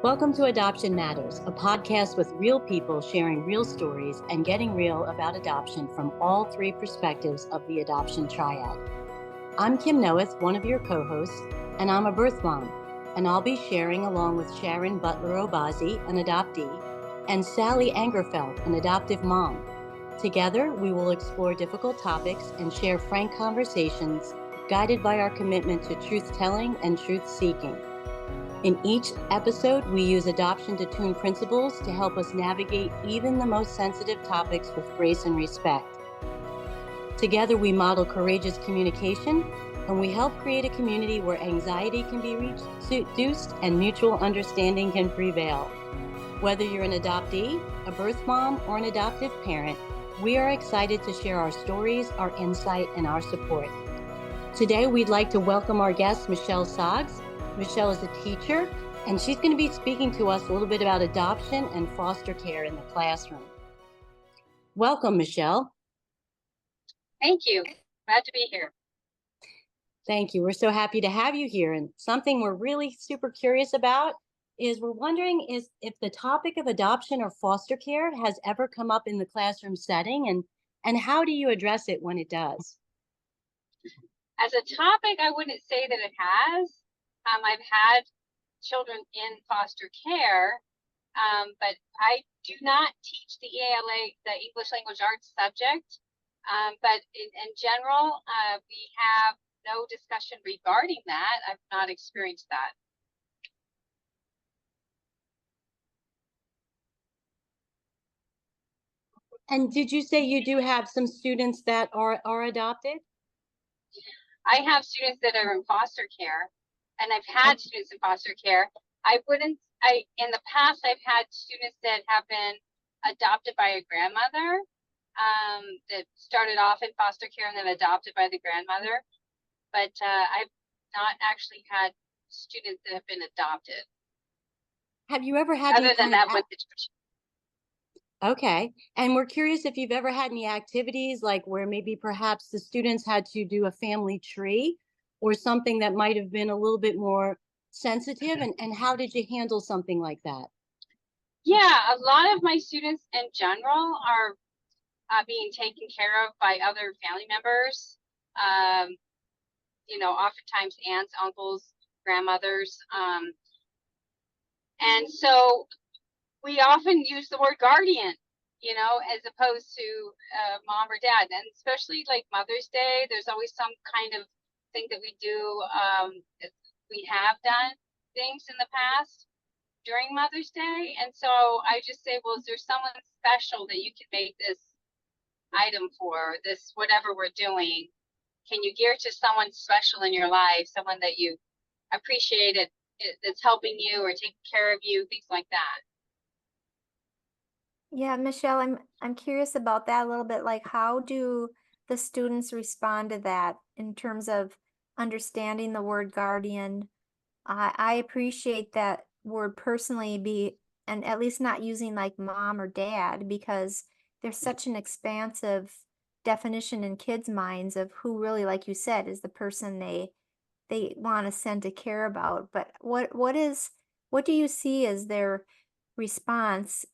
Welcome to Adoption Matters, a podcast with real people sharing real stories and getting real about adoption from all three perspectives of the adoption triad. I'm Kim Noeth, one of your co-hosts, and I'm a birth mom, and I'll be sharing along with Sharon Butler-Obazee, an adoptee, and Sally Ankerfelt, an adoptive mom. Together, we will explore difficult topics and share frank conversations guided by our commitment to truth-telling and truth-seeking. In each episode, we use adoption-to-tune principles to help us navigate even the most sensitive topics with grace and respect. Together, we model courageous communication, and we help create a community where anxiety can be reduced and mutual understanding can prevail. Whether you're an adoptee, a birth mom, or an adoptive parent, we are excited to share our stories, our insight, and our support. Today, we'd like to welcome our guest, Michelle Soggs. Michelle is a teacher, and she's going to be speaking to us a little bit about adoption and foster care in the classroom. Welcome, Michelle. Thank you. Glad to be here. Thank you. We're so happy to have you here. And something we're really super curious about is we're wondering if the topic of adoption or foster care has ever come up in the classroom setting, and how do you address it when it does? As a topic, I wouldn't say that it has. I've had children in foster care, but I do not teach the ELA, the English Language Arts subject. But in general, we have no discussion regarding that. I've not experienced that. And did you say you do have some students that are adopted? I have students that are in foster care, and I've had students in foster care. In the past, I've had students that have been adopted by a grandmother, that started off in foster care and then adopted by the grandmother. But I've not actually had students that have been adopted. Have you ever had other than that with the church? Okay. And we're curious if you've ever had any activities like where maybe perhaps the students had to do a family tree or something that might have been a little bit more sensitive, and how did you handle something like that? Yeah, a lot of my students in general are being taken care of by other family members. Oftentimes aunts, uncles, grandmothers. And so we often use the word guardian, as opposed to mom or dad. And especially like Mother's Day, there's always some kind of thing that we do. We have done things in the past during Mother's Day. And so I just say, well, is there someone special that you can make this item for, this whatever we're doing? Can you gear it to someone special in your life, someone that you appreciate it, that's helping you or taking care of you, things like that? Yeah, Michelle, I'm curious about that a little bit. Like, how do the students respond to that in terms of understanding the word guardian? I appreciate that word personally, and at least not using like mom or dad, because there's such an expansive definition in kids' minds of who really, like you said, is the person they want to send to care about. But what do you see as their response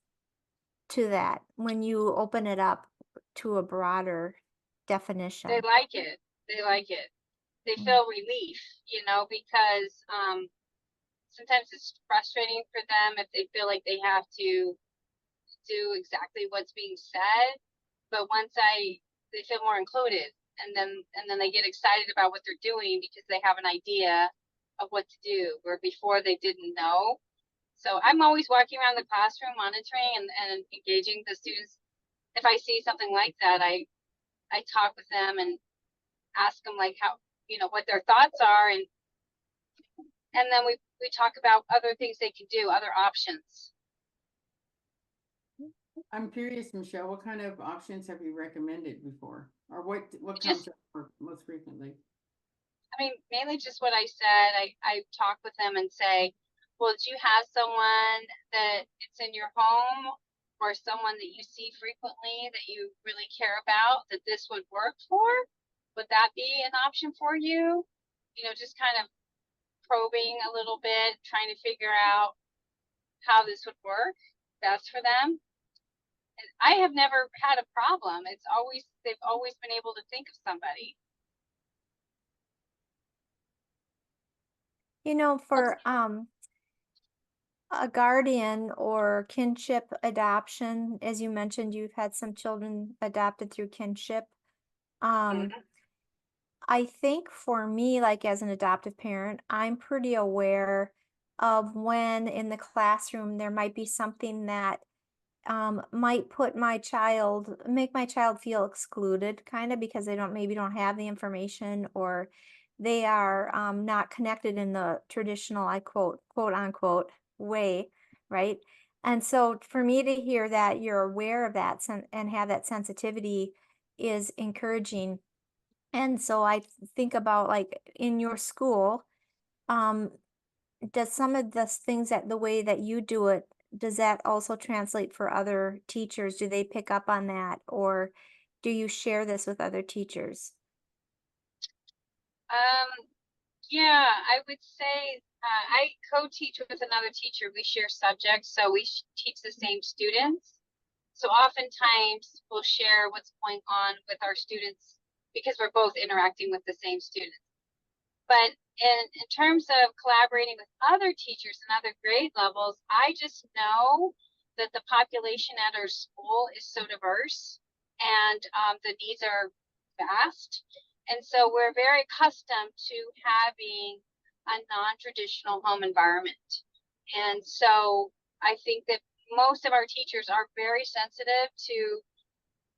to that when you open it up to a broader definition? They like it. They feel relief, because sometimes it's frustrating for them if they feel like they have to do exactly what's being said. But once they feel more included, and then they get excited about what they're doing because they have an idea of what to do, where before they didn't know. So I'm always walking around the classroom monitoring and engaging the students. If I see something like that, I talk with them and ask them like how, what their thoughts are, and then we talk about other things they can do, other options. I'm curious, Michelle, what kind of options have you recommended before, or what comes up most frequently? I mean, mainly just what I said. I talk with them and say, well, do you have someone that it's in your home or someone that you see frequently that you really care about that this would work for? Would that be an option for you? Just kind of probing a little bit, trying to figure out how this would work best for them. And I have never had a problem. They've always been able to think of somebody. You know, for a guardian or kinship adoption, as you mentioned, you've had some children adopted through kinship. Mhm. I think for me, like as an adoptive parent, I'm pretty aware of when in the classroom there might be something that might make my child feel excluded, kind of because they maybe don't have the information, or they are not connected in the traditional, I quote unquote, way, right? And so for me to hear that you're aware of that and have that sensitivity is encouraging. And so I think about like in your school, um, does some of the things that the way that you do it, does that also translate for other teachers? Do they pick up on that, or do you share this with other teachers? Um, yeah, I would say I co-teach with another teacher. We share subjects, so we teach the same students. So oftentimes we'll share what's going on with our students because we're both interacting with the same students. But in terms of collaborating with other teachers and other grade levels, I just know that the population at our school is so diverse, and the needs are vast. And so we're very accustomed to having a non-traditional home environment. And so I think that most of our teachers are very sensitive to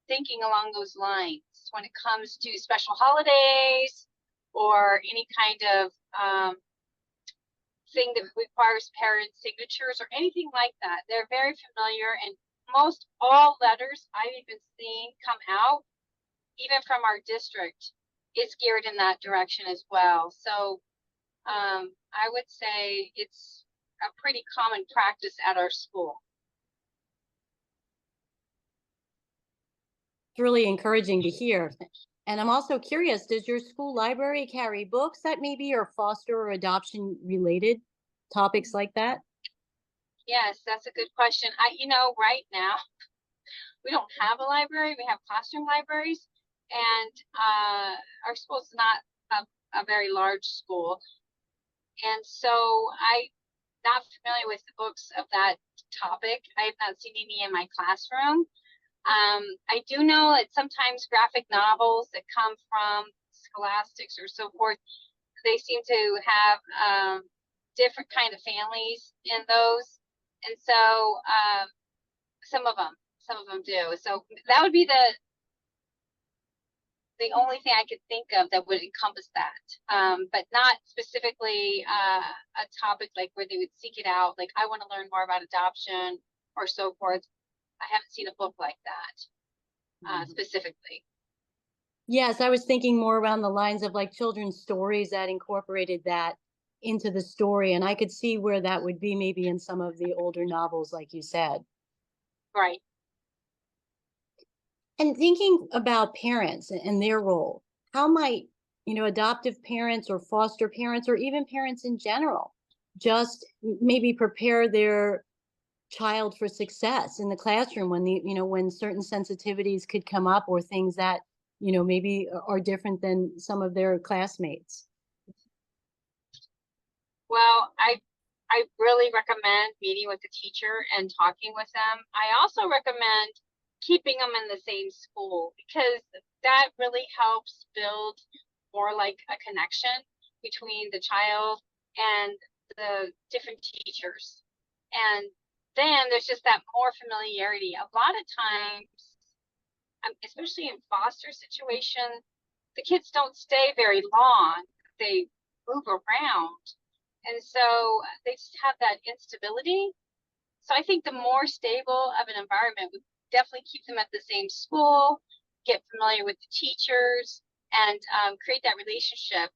thinking along those lines when it comes to special holidays or any kind of thing that requires parent signatures or anything like that. They're very familiar, and most all letters I've even seen come out, even from our district, is geared in that direction as well. So I would say it's a pretty common practice at our school. It's really encouraging to hear. And I'm also curious, does your school library carry books that maybe are foster or adoption related topics like that? Yes, that's a good question. Right now we don't have a library. We have classroom libraries, and our school's not a very large school. And so I'm not familiar with the books of that topic. I have not seen any in my classroom. I do know that sometimes graphic novels that come from scholastics or so forth, they seem to have different kind of families in those. And so some of them do. So that would be the only thing I could think of that would encompass that, but not specifically a topic like where they would seek it out. Like, I want to learn more about adoption or so forth. I haven't seen a book like that specifically. Yes, I was thinking more around the lines of like children's stories that incorporated that into the story. And I could see where that would be maybe in some of the older novels, like you said. Right. And thinking about parents and their role, how might, adoptive parents or foster parents or even parents in general just maybe prepare their child for success in the classroom when when certain sensitivities could come up or things that, maybe are different than some of their classmates? Well, I really recommend meeting with the teacher and talking with them. I also recommend keeping them in the same school because that really helps build more like a connection between the child and the different teachers. And then there's just that more familiarity. A lot of times, especially in foster situations, the kids don't stay very long. They move around. And so they just have that instability. So I think the more stable of an environment would definitely keep them at the same school, get familiar with the teachers, and create that relationship.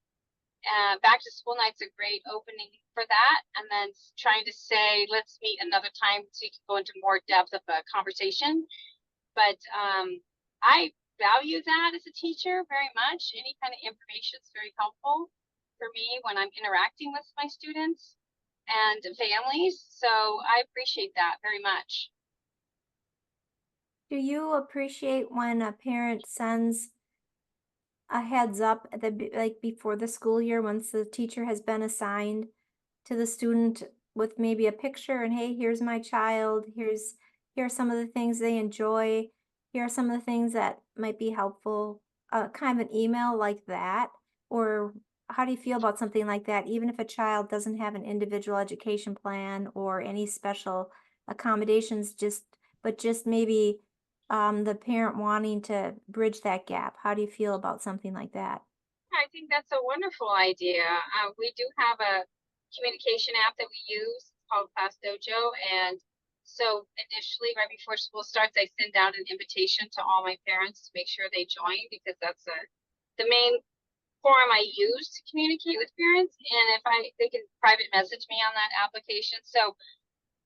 Back to school night's a great opening for that. And then trying to say, let's meet another time so you can go into more depth of a conversation. But I value that as a teacher very much. Any kind of information is very helpful for me when I'm interacting with my students. and families. So I appreciate that very much. Do you appreciate when a parent sends a heads up at like before the school year, once the teacher has been assigned to the student with maybe a picture and, hey, here's my child, here are some of the things they enjoy, here are some of the things that might be helpful, kind of an email like that? Or how do you feel about something like that, even if a child doesn't have an individual education plan or any special accommodations, but just maybe the parent wanting to bridge that gap? How do you feel about something like that? I think that's a wonderful idea. We do have a communication app that we use called Class Dojo. And so initially, right before school starts, I send out an invitation to all my parents to make sure they join, because that's the main forum I use to communicate with parents. And if they can private message me on that application. So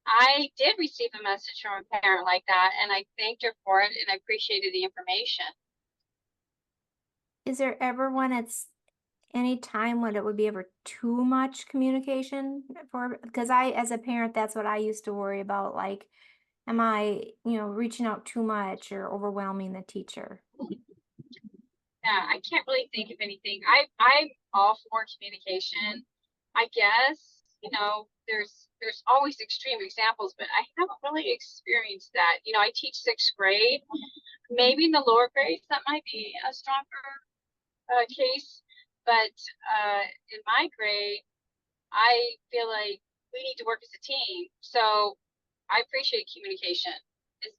I did receive a message from a parent like that, and I thanked her for it and I appreciated the information. Is there ever when it's any time when it would be ever too much communication for, because as a parent, that's what I used to worry about. Like, am I, reaching out too much or overwhelming the teacher? Yeah, I can't really think of anything. I'm all for communication. I guess, there's always extreme examples, but I haven't really experienced that. I teach 6th grade. Maybe in the lower grades that might be a stronger case, but in my grade, I feel like we need to work as a team. So I appreciate communication.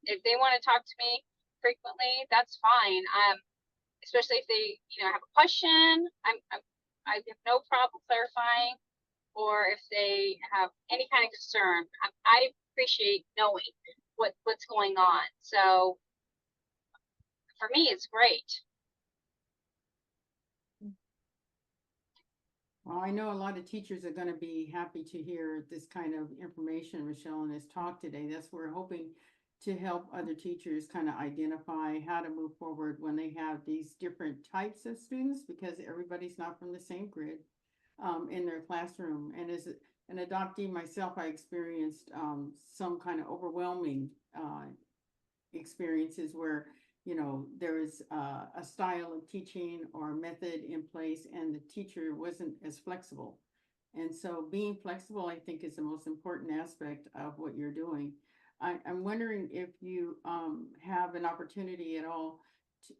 If they want to talk to me frequently, that's fine. Especially if they, have a question, I have no problem clarifying, or if they have any kind of concern, I appreciate knowing what's going on. So for me, it's great. Well, I know a lot of teachers are going to be happy to hear this kind of information, Michelle, in this talk today. That's what we're hoping to help other teachers kind of identify how to move forward when they have these different types of students, because everybody's not from the same grid in their classroom. And as an adoptee myself, I experienced some kind of overwhelming experiences where there was a style of teaching or a method in place and the teacher wasn't as flexible. And so being flexible, I think, is the most important aspect of what you're doing. I'm wondering if you have an opportunity at all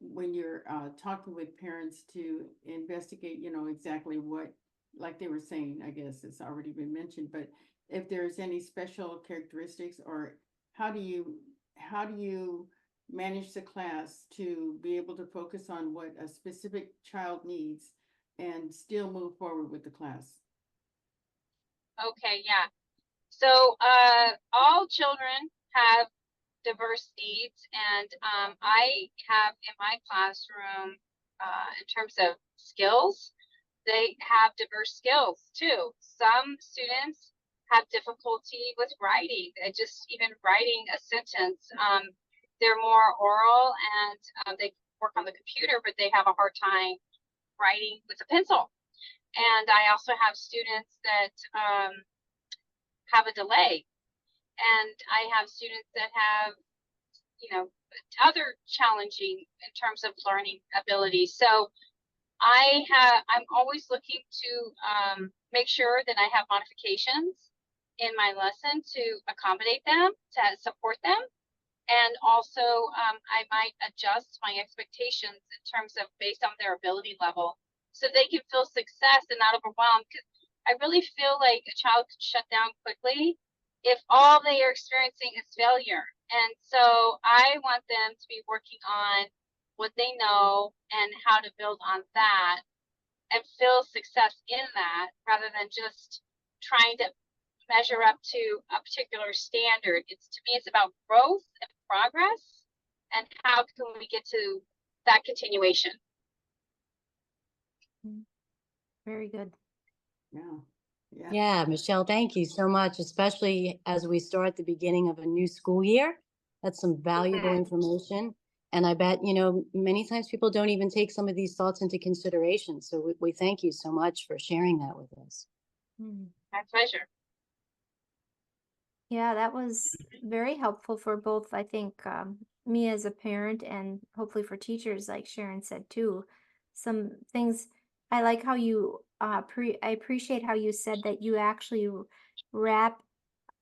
when you're talking with parents to investigate, exactly what, like they were saying, I guess it's already been mentioned, but if there's any special characteristics, or how do you manage the class to be able to focus on what a specific child needs and still move forward with the class? Okay, yeah. So all children have diverse needs, and I have in my classroom, in terms of skills, they have diverse skills too. Some students have difficulty with writing, just even writing a sentence. They're more oral, and they work on the computer, but they have a hard time writing with a pencil. And I also have students that have a delay, and I have students that have, other challenging in terms of learning abilities. So I'm always looking to make sure that I have modifications in my lesson to accommodate them, to support them. And also, I might adjust my expectations in terms of based on their ability level, so they can feel success and not overwhelmed. Because I really feel like a child could shut down quickly if all they are experiencing is failure. And so I want them to be working on what they know and how to build on that and feel success in that, rather than just trying to measure up to a particular standard. To me, it's about growth and progress, and how can we get to that continuation. Very good. Yeah, Michelle, thank you so much, especially as we start the beginning of a new school year. That's some valuable information. And I bet, many times people don't even take some of these thoughts into consideration. So we thank you so much for sharing that with us. My pleasure. Yeah, that was very helpful for both, I think, me as a parent and hopefully for teachers, like Sharon said too. Some things I like how you I appreciate how you said that you actually wrap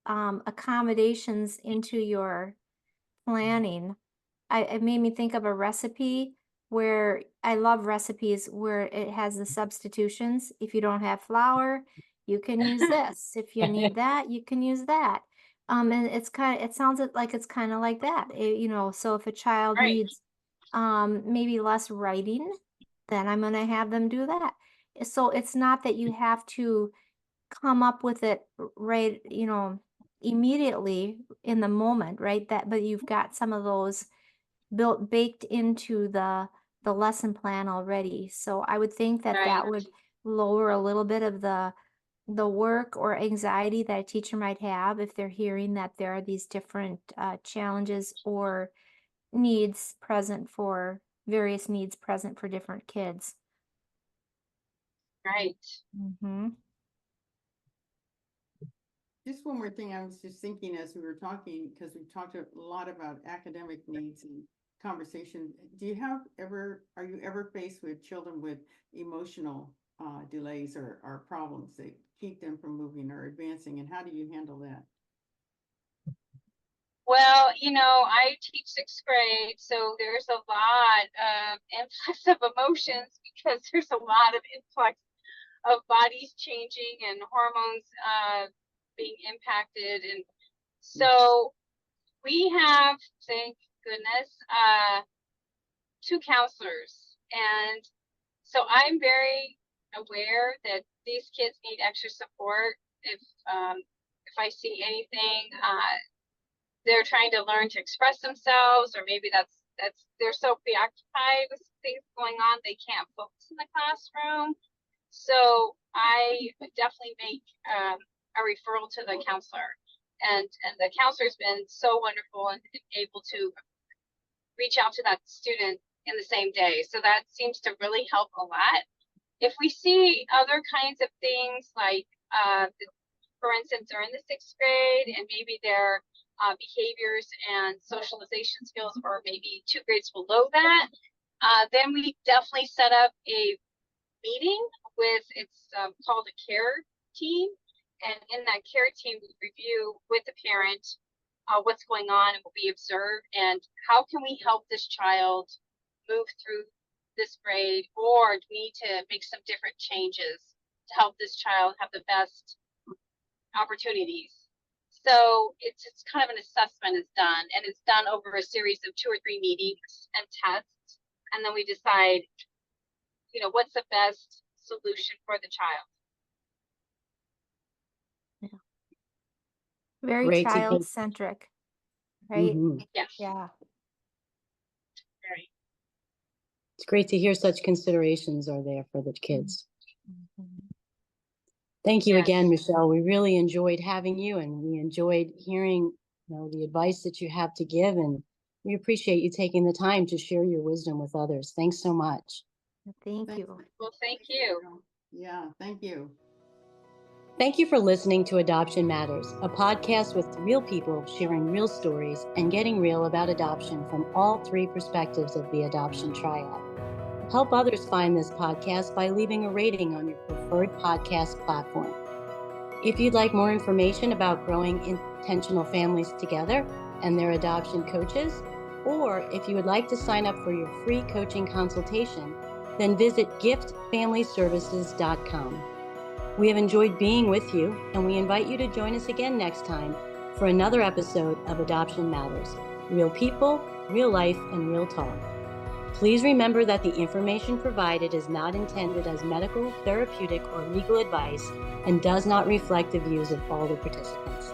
accommodations into your planning. It made me think of a recipe where I love recipes where it has the substitutions. If you don't have flour, you can use this. If you need that, you can use that. And it sounds like it's kind of like that. So if a child Right, needs maybe less writing, then I'm going to have them do that. So it's not that you have to come up with it right, immediately in the moment, right? But you've got some of those baked into the lesson plan already. So I would think that right, that would lower a little bit of the work or anxiety that a teacher might have if they're hearing that there are these different challenges or needs present for various needs present for different kids. right. Mm-hmm. Just one more thing, I was just thinking as we were talking, because we've talked a lot about academic needs and conversation. Are you ever faced with children with emotional delays or problems that keep them from moving or advancing, and how do you handle that? Well, I teach sixth grade, so there's a lot of influx of emotions because there's a lot of influx of bodies changing and hormones being impacted. And so we have, thank goodness, 2 counselors. And so I'm very aware that these kids need extra support. If I see anything, they're trying to learn to express themselves, or maybe that's they're so preoccupied with things going on they can't focus in the classroom. So I would definitely make a referral to the counselor, and the counselor's been so wonderful and able to reach out to that student in the same day. So that seems to really help a lot. If we see other kinds of things like, for instance, they're in the 6th grade and maybe their behaviors and socialization skills are maybe 2 grades below that, then we definitely set up a meeting with, it's called a care team. And in that care team, we review with the parent what's going on and what we observe, and how can we help this child move through this grade, or do we need to make some different changes to help this child have the best opportunities. So it's kind of an assessment is done, and it's done over a series of 2 or 3 meetings and tests, and then we decide, what's the best solution for the child. Very Great to hear. child-centric, right? Mhm. Yes. Yeah. Very. It's great to hear such considerations are there for the kids. Mhm. Thank you Yes. again, Michelle. We really enjoyed having you, and we enjoyed hearing, the advice that you have to give, and we appreciate you taking the time to share your wisdom with others. Thanks so much. Thank you. Well, thank you. Yeah, thank you. Thank you for listening to Adoption Matters, a podcast with real people sharing real stories and getting real about adoption from all 3 perspectives of the adoption triad. Help others find this podcast by leaving a rating on your preferred podcast platform. If you'd like more information about growing intentional families together and their adoption coaches, or if you would like to sign up for your free coaching consultation, then visit giftfamilyservices.com. We have enjoyed being with you, and we invite you to join us again next time for another episode of Adoption Matters. Real people, real life, and real talk. Please remember that the information provided is not intended as medical, therapeutic, or legal advice and does not reflect the views of all the participants.